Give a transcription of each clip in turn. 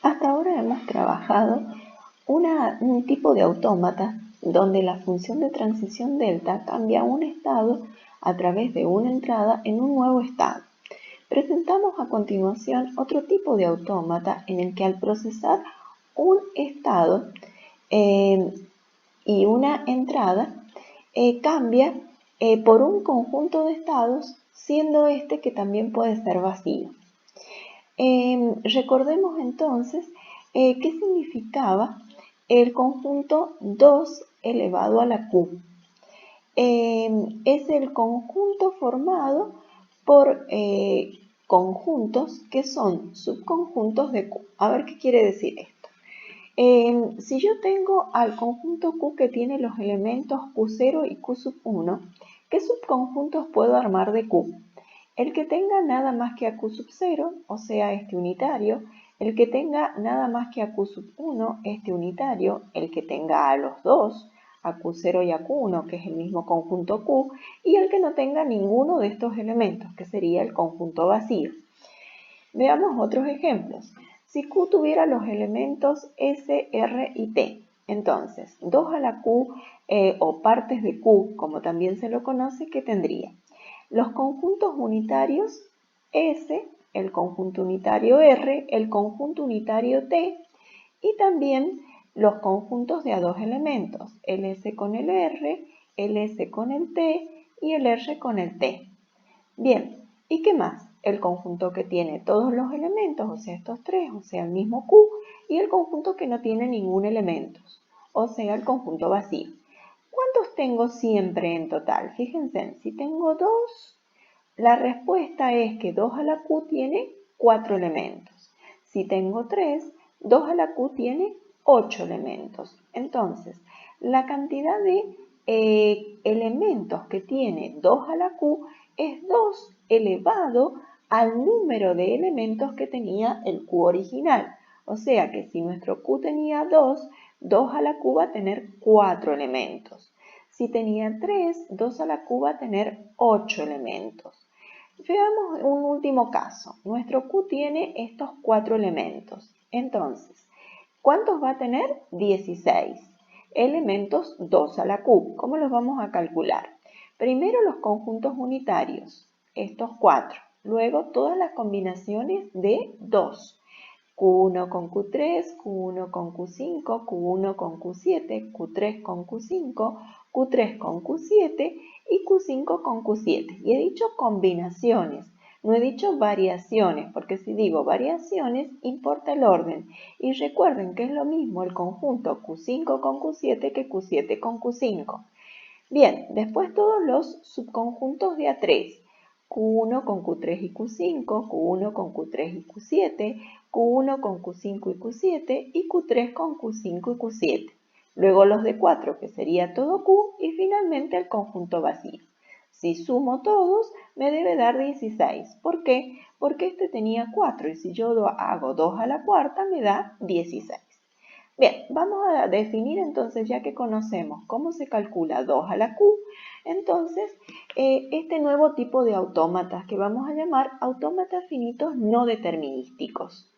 Hasta ahora hemos trabajado un tipo de autómata donde la función de transición delta cambia un estado a través de una entrada en un nuevo estado. Presentamos a continuación otro tipo de autómata en el que al procesar un estado y una entrada cambia por un conjunto de estados, siendo este que también puede ser vacío. Recordemos entonces qué significaba el conjunto 2 elevado a la q. Es el conjunto formado por conjuntos que son subconjuntos de q. A ver qué quiere decir esto. Si yo tengo al conjunto q que tiene los elementos q0 y q1, ¿qué subconjuntos puedo armar de q? El que tenga nada más que a q0, o sea, este unitario, el que tenga nada más que a q1, este unitario, el que tenga a los dos, a q0 y a q1, que es el mismo conjunto q, y el que no tenga ninguno de estos elementos, que sería el conjunto vacío. Veamos otros ejemplos. Si q tuviera los elementos s, r y t, entonces 2 a la q o partes de q, como también se lo conoce, ¿qué tendría? Los conjuntos unitarios S, el conjunto unitario R, el conjunto unitario T y también los conjuntos de a dos elementos, el S con el R, el S con el T y el R con el T. Bien, ¿y qué más? El conjunto que tiene todos los elementos, o sea, estos tres, o sea, el mismo Q, y el conjunto que no tiene ningún elemento, o sea, el conjunto vacío. ¿Cuántos tengo siempre en total? Fíjense, si tengo 2, la respuesta es que 2 a la q tiene 4 elementos. Si tengo 3, 2 a la q tiene 8 elementos. Entonces, la cantidad de elementos que tiene 2 a la q es 2 elevado al número de elementos que tenía el q original. O sea que si nuestro q tenía 2, 2 a la q va a tener 4 elementos. Si tenía 3, 2 a la q va a tener 8 elementos. Veamos un último caso. Nuestro q tiene estos 4 elementos. Entonces, ¿cuántos va a tener? 16. Elementos 2 a la q. ¿Cómo los vamos a calcular? Primero los conjuntos unitarios, estos 4. Luego todas las combinaciones de 2. Q1 con Q3, Q1 con Q5, Q1 con Q7, Q3 con Q5, Q3 con Q7 y Q5 con Q7. Y he dicho combinaciones, no he dicho variaciones, porque si digo variaciones, importa el orden. Y recuerden que es lo mismo el conjunto Q5 con Q7 que Q7 con Q5. Bien, después todos los subconjuntos de A3. Q1 con Q3 y Q5, Q1 con Q3 y Q7, Q1 con Q5 y Q7 y Q3 con Q5 y Q7. Luego los de 4, que sería todo Q, y finalmente el conjunto vacío. Si sumo todos, me debe dar 16. ¿Por qué? Porque este tenía 4 y si yo hago 2 a la cuarta me da 16. Bien, vamos a definir entonces, ya que conocemos cómo se calcula 2 a la q, entonces este nuevo tipo de autómatas que vamos a llamar autómatas finitos no determinísticos.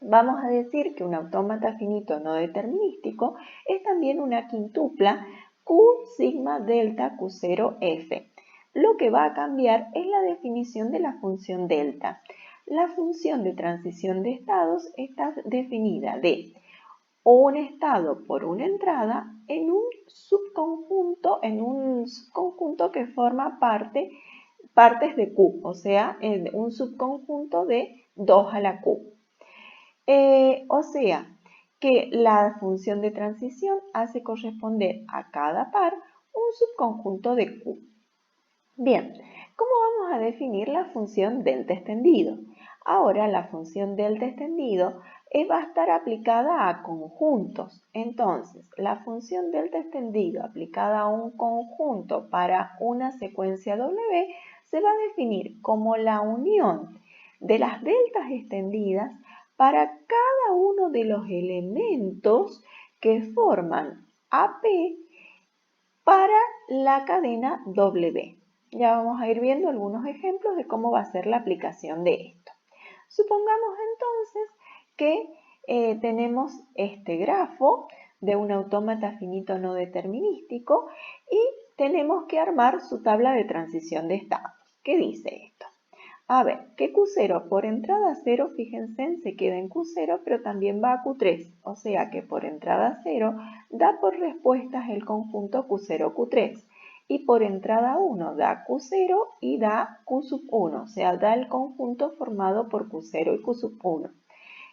Vamos a decir que un autómata finito no determinístico es también una quintupla q sigma delta q0 f. Lo que va a cambiar es la definición de la función delta. La función de transición de estados está definida de un estado por una entrada en un subconjunto que forma partes de Q, o sea, en un subconjunto de 2 a la Q. O sea, que la función de transición hace corresponder a cada par un subconjunto de Q. Bien, ¿cómo vamos a definir la función delta extendido? Ahora la función delta extendido va a estar aplicada a conjuntos. Entonces, la función delta extendido aplicada a un conjunto para una secuencia W se va a definir como la unión de las deltas extendidas para cada uno de los elementos que forman AP para la cadena W. Ya vamos a ir viendo algunos ejemplos de cómo va a ser la aplicación de esto. Supongamos entonces que tenemos este grafo de un autómata finito no determinístico y tenemos que armar su tabla de transición de estados. ¿Qué dice esto? A ver, que Q0 por entrada 0, fíjense, se queda en Q0, pero también va a Q3. O sea que por entrada 0 da por respuestas el conjunto Q0, Q3. Y por entrada 1 da Q0 y da Q sub 1. O sea, da el conjunto formado por Q0 y Q sub 1.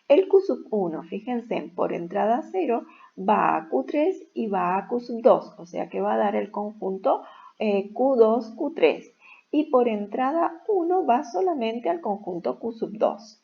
El Q sub 1, fíjense, por entrada 0 va a Q3 y va a Q sub 2. O sea que va a dar el conjunto Q2, Q3. Y por entrada 1 va solamente al conjunto Q sub 2.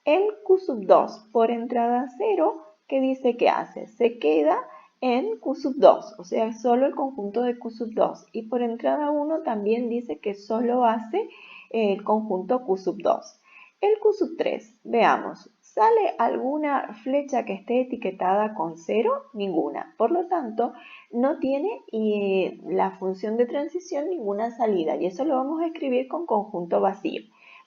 El Q sub 2 por entrada 0, ¿qué dice que hace? Se queda en Q sub 2, o sea, solo el conjunto de Q sub 2. Y por entrada 1 también dice que solo hace el conjunto Q sub 2. El Q sub 3, veamos, ¿sale alguna flecha que esté etiquetada con 0? Ninguna. Por lo tanto, no tiene la función de transición ninguna salida y eso lo vamos a escribir con conjunto vacío.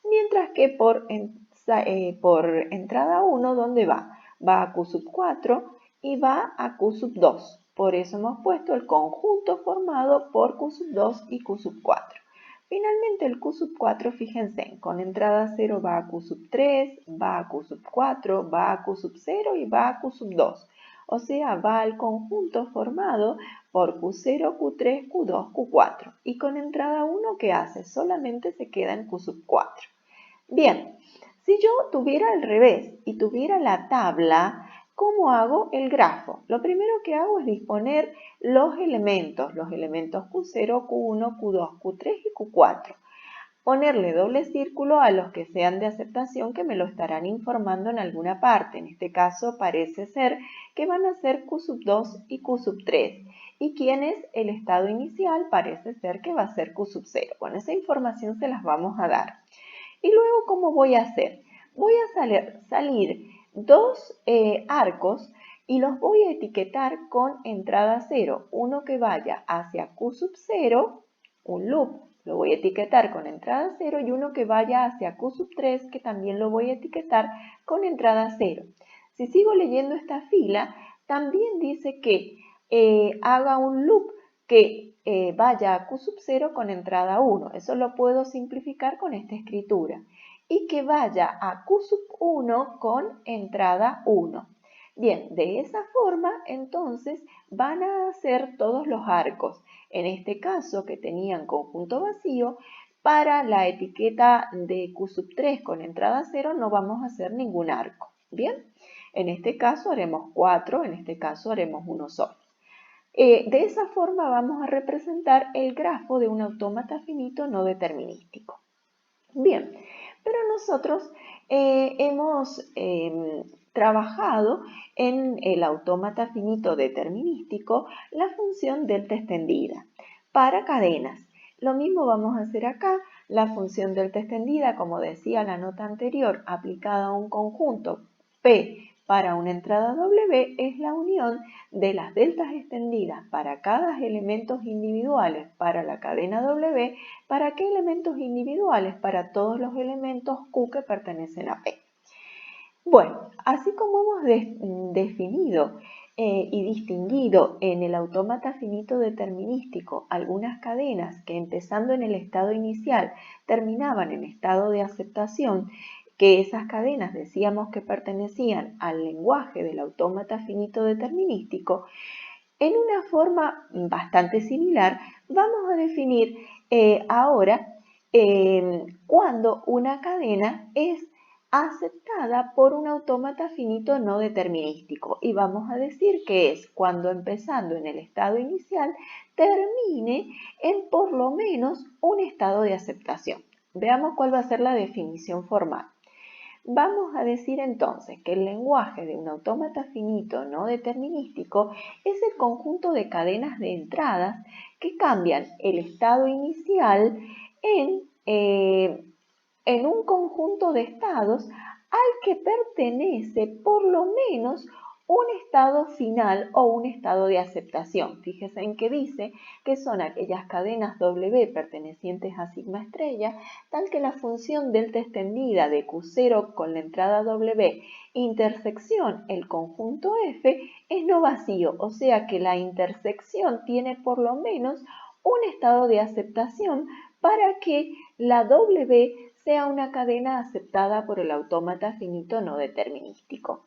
Mientras que por entrada 1, ¿dónde va? Va a Q sub 4 y va a Q sub 2. Por eso hemos puesto el conjunto formado por Q sub 2 y Q sub 4. Finalmente el Q sub 4, fíjense, con entrada 0 va a Q sub 3, va a Q sub 4, va a Q sub 0 y va a Q sub 2. O sea, va al conjunto formado por Q0, Q3, Q2, Q4. Y con entrada 1, ¿qué hace? Solamente se queda en Q sub 4. Bien, si yo tuviera al revés y tuviera la tabla, ¿cómo hago el grafo? Lo primero que hago es disponer los elementos Q0, Q1, Q2, Q3 y Q4. Ponerle doble círculo a los que sean de aceptación que me lo estarán informando en alguna parte. En este caso parece ser que van a ser Q sub 2 y Q sub 3. Y quienes el estado inicial parece ser que va a ser Q sub 0. Bueno, esa información se las vamos a dar. Y luego, ¿cómo voy a hacer? Voy a salir dos arcos y los voy a etiquetar con entrada 0. Uno que vaya hacia Q sub 0, un loop, lo voy a etiquetar con entrada 0 y uno que vaya hacia Q sub 3 que también lo voy a etiquetar con entrada 0. Si sigo leyendo esta fila, también dice que haga un loop que vaya a Q sub 0 con entrada 1. Eso lo puedo simplificar con esta escritura. Y que vaya a Q sub 1 con entrada 1. Bien, de esa forma, entonces, van a hacer todos los arcos. En este caso, que tenían conjunto vacío, para la etiqueta de Q sub 3 con entrada 0 no vamos a hacer ningún arco. Bien, en este caso haremos 4, en este caso haremos uno solo. De esa forma vamos a representar el grafo de un autómata finito no determinístico. Bien, pero nosotros hemos trabajado en el autómata finito determinístico la función delta extendida para cadenas. Lo mismo vamos a hacer acá, la función delta extendida, como decía la nota anterior, aplicada a un conjunto P para una entrada W es la unión de las deltas extendidas para cada elementos individuales para la cadena W, ¿para qué elementos individuales? Para todos los elementos Q que pertenecen a P. Bueno, así como hemos definido y distinguido en el autómata finito determinístico algunas cadenas que empezando en el estado inicial terminaban en estado de aceptación, que esas cadenas decíamos que pertenecían al lenguaje del autómata finito determinístico, en una forma bastante similar vamos a definir ahora cuando una cadena es aceptada por un autómata finito no determinístico y vamos a decir que es cuando empezando en el estado inicial termine en por lo menos un estado de aceptación. Veamos cuál va a ser la definición formal. Vamos a decir entonces que el lenguaje de un autómata finito no determinístico es el conjunto de cadenas de entradas que cambian el estado inicial en un conjunto de estados al que pertenece por lo menos un estado final o un estado de aceptación. Fíjense en que dice que son aquellas cadenas W pertenecientes a sigma estrella, tal que la función delta extendida de Q0 con la entrada W intersección el conjunto F es no vacío, o sea que la intersección tiene por lo menos un estado de aceptación para que la W sea una cadena aceptada por el autómata finito no determinístico.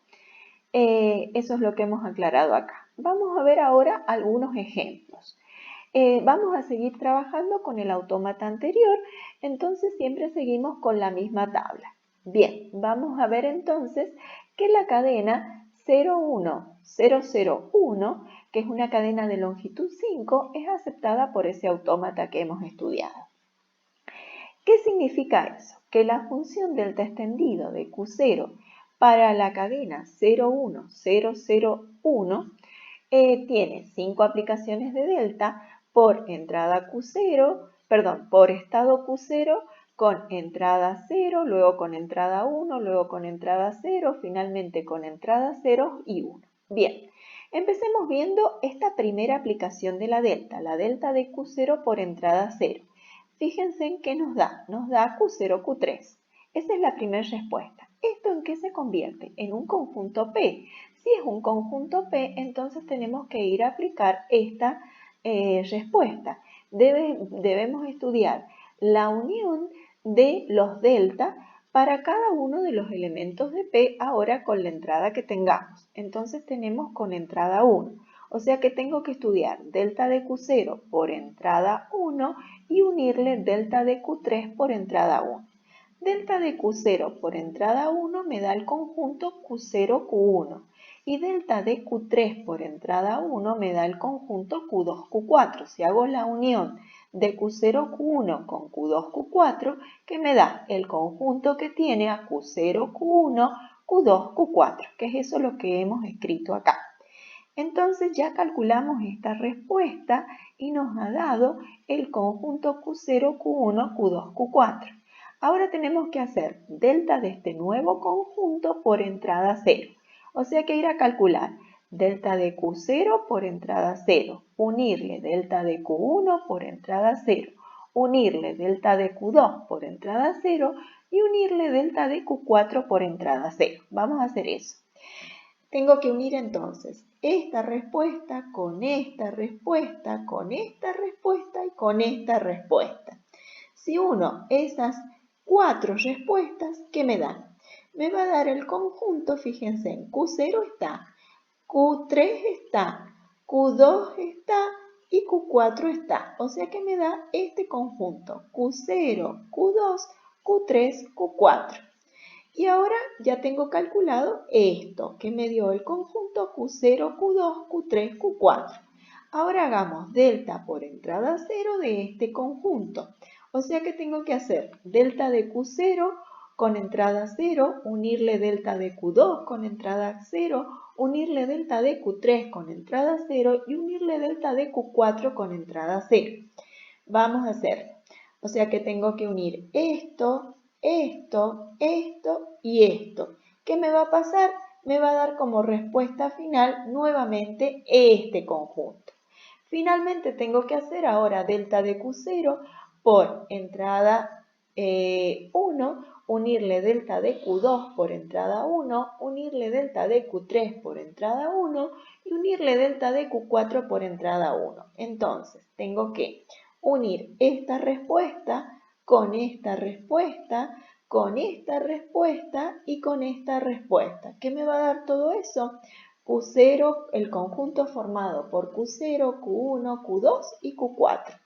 Eso es lo que hemos aclarado acá. Vamos a ver ahora algunos ejemplos. Vamos a seguir trabajando con el autómata anterior, entonces siempre seguimos con la misma tabla. Bien, vamos a ver entonces que la cadena 01001, que es una cadena de longitud 5, es aceptada por ese autómata que hemos estudiado. ¿Qué significa eso? Que la función delta extendido de Q0 para la cadena 01001 tiene 5 aplicaciones de delta por entrada Q0, por estado Q0 con entrada 0, luego con entrada 1, luego con entrada 0, finalmente con entrada 0 y 1. Bien, empecemos viendo esta primera aplicación de la delta de Q0 por entrada 0. Fíjense en qué nos da Q0, Q3. Esa es la primera respuesta. ¿Esto en qué se convierte? En un conjunto P. Si es un conjunto P, entonces tenemos que ir a aplicar esta respuesta. Debemos estudiar la unión de los delta para cada uno de los elementos de P ahora con la entrada que tengamos. Entonces tenemos con entrada 1. O sea que tengo que estudiar delta de Q0 por entrada 1 y unirle delta de Q3 por entrada 1. Delta de Q0 por entrada 1 me da el conjunto Q0, Q1. Y delta de Q3 por entrada 1 me da el conjunto Q2, Q4. Si hago la unión de Q0, Q1 con Q2, Q4, que me da el conjunto que tiene a Q0, Q1, Q2, Q4, que es eso lo que hemos escrito acá. Entonces ya calculamos esta respuesta y nos ha dado el conjunto Q0, Q1, Q2, Q4. Ahora tenemos que hacer delta de este nuevo conjunto por entrada 0. O sea que ir a calcular delta de Q0 por entrada 0, unirle delta de Q1 por entrada 0, unirle delta de Q2 por entrada 0 y unirle delta de Q4 por entrada 0. Vamos a hacer eso. Tengo que unir entonces esta respuesta con esta respuesta, con esta respuesta y con esta respuesta. Si uno esas 4 respuestas, ¿qué me dan? Me va a dar el conjunto, fíjense, en Q0 está, Q3 está, Q2 está y Q4 está. O sea que me da este conjunto, Q0, Q2, Q3, Q4. Y ahora ya tengo calculado esto, que me dio el conjunto Q0, Q2, Q3, Q4. Ahora hagamos delta por entrada 0 de este conjunto. O sea que tengo que hacer delta de Q0 con entrada 0, unirle delta de Q2 con entrada 0, unirle delta de Q3 con entrada 0 y unirle delta de Q4 con entrada 0. Vamos a hacer. O sea que tengo que unir esto, esto, esto y esto. ¿Qué me va a pasar? Me va a dar como respuesta final nuevamente este conjunto. Finalmente tengo que hacer ahora delta de Q0 por entrada 1, unirle delta de Q2 por entrada 1, unirle delta de Q3 por entrada 1 y unirle delta de Q4 por entrada 1. Entonces tengo que unir esta respuesta con esta respuesta, con esta respuesta y con esta respuesta. ¿Qué me va a dar todo eso? Q0, el conjunto formado por Q0, Q1, Q2 y Q4.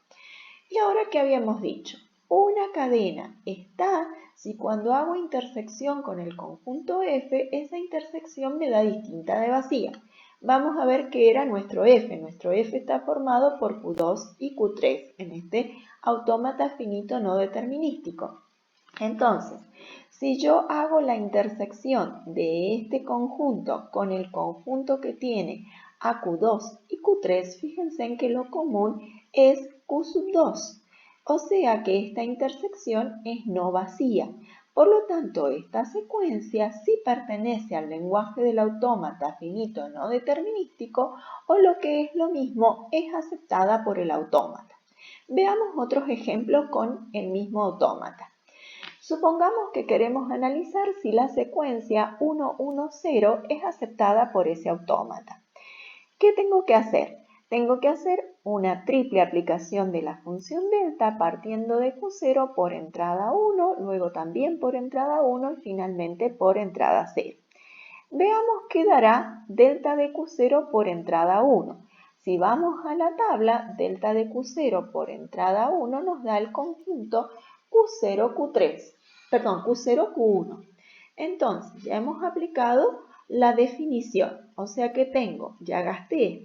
Y ahora, ¿qué habíamos dicho? Una cadena está si cuando hago intersección con el conjunto F, esa intersección me da distinta de vacía. Vamos a ver qué era nuestro F. Nuestro F está formado por Q2 y Q3 en este autómata finito no determinístico. Entonces, si yo hago la intersección de este conjunto con el conjunto que tiene a Q2 y Q3, fíjense en que lo común es Q sub 2. O sea que esta intersección es no vacía. Por lo tanto, esta secuencia sí pertenece al lenguaje del autómata finito no determinístico o lo que es lo mismo, es aceptada por el autómata. Veamos otros ejemplos con el mismo autómata. Supongamos que queremos analizar si la secuencia 1, 1, 0 es aceptada por ese autómata. ¿Qué tengo que hacer? Tengo que hacer una triple aplicación de la función delta partiendo de Q0 por entrada 1, luego también por entrada 1 y finalmente por entrada 0. Veamos qué dará delta de Q0 por entrada 1. Si vamos a la tabla, delta de Q0 por entrada 1 nos da el conjunto Q0, Q3, perdón, Q0, Q1. Entonces, ya hemos aplicado la definición, o sea que ya gasté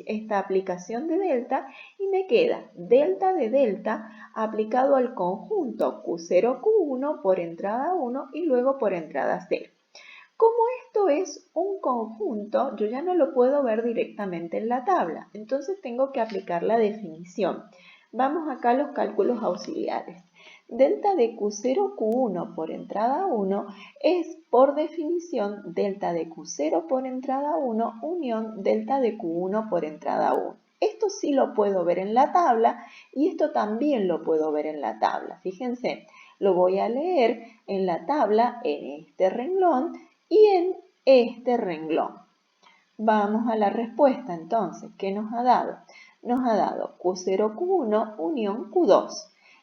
esta aplicación de delta y me queda delta de delta aplicado al conjunto Q0, Q1 por entrada 1 y luego por entrada 0. Como esto es un conjunto, yo ya no lo puedo ver directamente en la tabla, entonces tengo que aplicar la definición. Vamos acá a los cálculos auxiliares. Delta de Q0, Q1 por entrada 1 es, por definición, delta de Q0 por entrada 1 unión delta de Q1 por entrada 1. Esto sí lo puedo ver en la tabla y esto también lo puedo ver en la tabla. Fíjense, lo voy a leer en la tabla, en este renglón y en este renglón. Vamos a la respuesta entonces. ¿Qué nos ha dado? Nos ha dado Q0, Q1 unión Q2.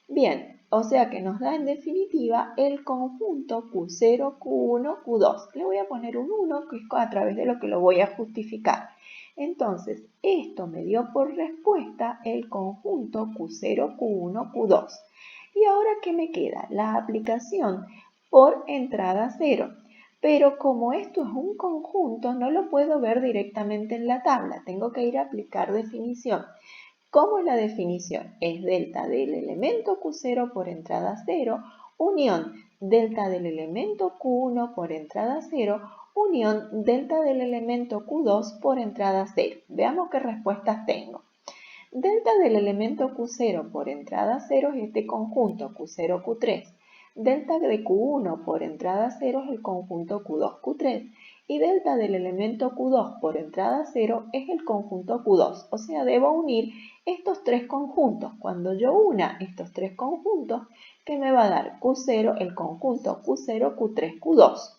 Bien, o sea que nos da en definitiva el conjunto Q0, Q1, Q2. Le voy a poner un 1 que es a través de lo que lo voy a justificar. Entonces, esto me dio por respuesta el conjunto Q0, Q1, Q2. ¿Y ahora qué me queda? La aplicación por entrada 0. Pero como esto es un conjunto, no lo puedo ver directamente en la tabla. Tengo que ir a aplicar definición. ¿Cómo es la definición? Es delta del elemento Q0 por entrada 0, unión delta del elemento Q1 por entrada 0, unión delta del elemento Q2 por entrada 0. Veamos qué respuestas tengo. Delta del elemento Q0 por entrada 0 es este conjunto Q0, Q3. Delta de Q1 por entrada 0 es el conjunto Q2, Q3. Y delta del elemento Q2 por entrada 0 es el conjunto Q2. O sea, debo unir estos tres conjuntos. Cuando yo una estos tres conjuntos, ¿qué me va a dar? Q0, el conjunto Q0, Q3, Q2.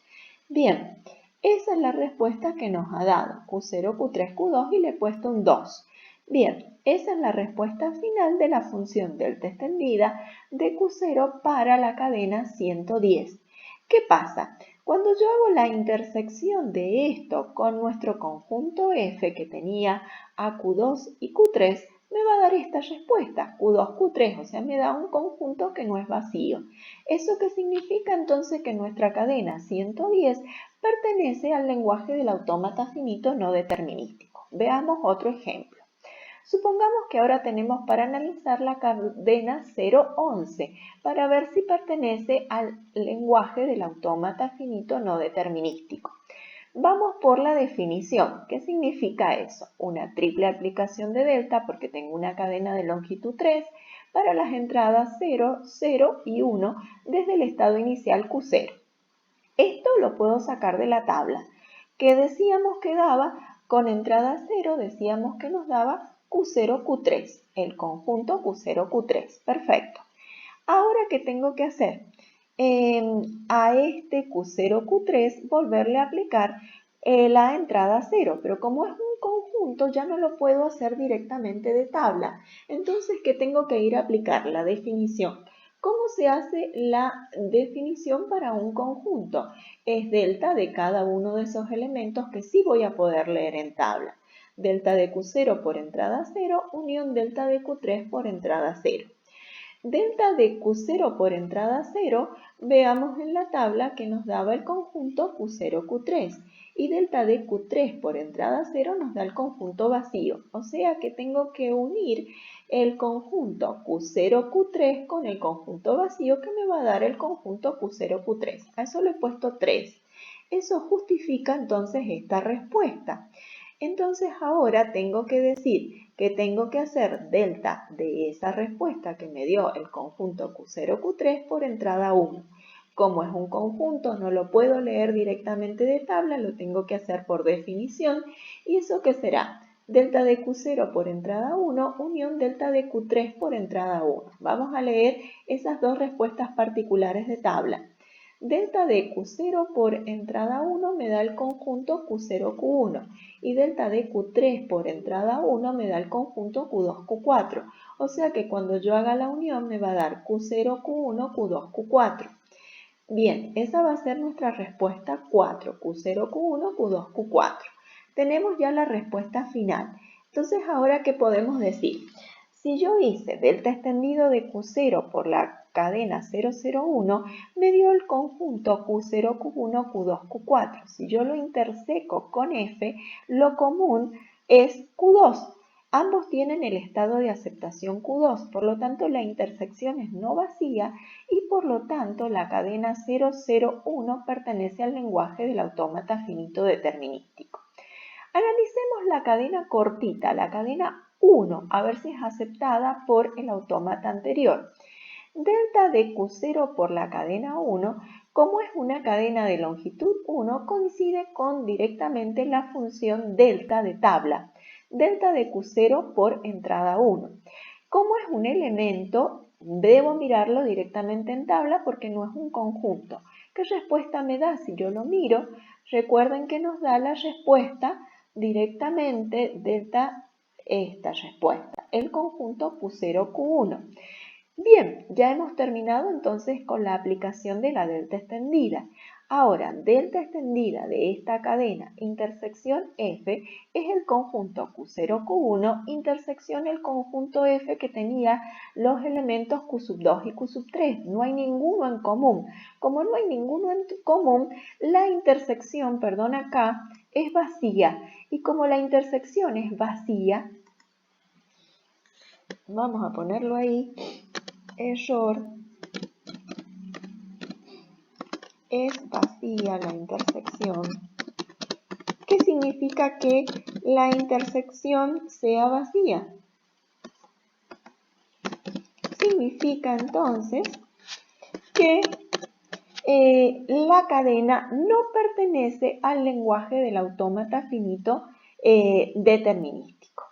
Bien, esa es la respuesta que nos ha dado. Q0, Q3, Q2 y le he puesto un 2. Bien, esa es la respuesta final de la función delta extendida de Q0 para la cadena 110. ¿Qué pasa? Cuando yo hago la intersección de esto con nuestro conjunto F que tenía a Q2 y Q3, me va a dar esta respuesta, Q2, Q3, o sea, me da un conjunto que no es vacío. ¿Eso qué significa entonces? Que nuestra cadena 110 pertenece al lenguaje del autómata finito no determinístico. Veamos otro ejemplo. Supongamos que ahora tenemos para analizar la cadena 011 para ver si pertenece al lenguaje del autómata finito no determinístico. Vamos por la definición. ¿Qué significa eso? Una triple aplicación de delta porque tengo una cadena de longitud 3 para las entradas 0, 0 y 1 desde el estado inicial Q0. Esto lo puedo sacar de la tabla. ¿Qué decíamos que daba? Con entrada 0 decíamos que nos daba Q0, Q3, el conjunto Q0, Q3. Perfecto. Ahora, ¿qué tengo que hacer? A este Q0, Q3 volverle a aplicar la entrada 0, pero como es un conjunto ya no lo puedo hacer directamente de tabla. Entonces, ¿qué tengo que ir a aplicar? La definición. ¿Cómo se hace la definición para un conjunto? Es delta de cada uno de esos elementos que sí voy a poder leer en tabla. Delta de Q0 por entrada 0, unión delta de Q3 por entrada 0. Delta de Q0 por entrada 0, veamos en la tabla que nos daba el conjunto Q0, Q3. Y delta de Q3 por entrada 0 nos da el conjunto vacío. O sea que tengo que unir el conjunto Q0, Q3 con el conjunto vacío que me va a dar el conjunto Q0, Q3. A eso le he puesto 3. Eso justifica entonces esta respuesta. Entonces ahora tengo que decir que tengo que hacer delta de esa respuesta que me dio el conjunto Q0, Q3 por entrada 1. Como es un conjunto, no lo puedo leer directamente de tabla, lo tengo que hacer por definición. ¿Y eso qué será? Delta de Q0 por entrada 1 unión delta de Q3 por entrada 1. Vamos a leer esas dos respuestas particulares de tabla. Delta de Q0 por entrada 1 me da el conjunto Q0, Q1 y delta de Q3 por entrada 1 me da el conjunto Q2, Q4. O sea que cuando yo haga la unión me va a dar Q0, Q1, Q2, Q4. Bien, esa va a ser nuestra respuesta 4, Q0, Q1, Q2, Q4. Tenemos ya la respuesta final. Entonces, ¿ahora qué podemos decir? Si yo hice delta extendido de Q0 por la cadena 001, me dio el conjunto Q0, Q1, Q2, Q4. Si yo lo interseco con F, lo común es Q2. Ambos tienen el estado de aceptación Q2, por lo tanto la intersección es no vacía y por lo tanto la cadena 001 pertenece al lenguaje del autómata finito determinístico. Analicemos la cadena cortita, la cadena 1, a ver si es aceptada por el autómata anterior. Delta de Q0 por la cadena 1, como es una cadena de longitud 1, coincide con directamente la función delta de tabla. Delta de Q0 por entrada 1. Como es un elemento, debo mirarlo directamente en tabla porque no es un conjunto. ¿Qué respuesta me da? Si yo lo miro, recuerden que nos da la respuesta directamente delta esta respuesta, el conjunto Q0, Q1. Bien, ya hemos terminado entonces con la aplicación de la delta extendida. Ahora, delta extendida de esta cadena intersección F es el conjunto Q0, Q1 intersección el conjunto F que tenía los elementos Q2 y Q3. No hay ninguno en común. Como no hay ninguno en común, la intersección, acá, es vacía. Y como la intersección es vacía, vamos a ponerlo ahí, error, es vacía la intersección. ¿Qué significa que la intersección sea vacía? Significa entonces que la cadena no pertenece al lenguaje del autómata finito determinístico.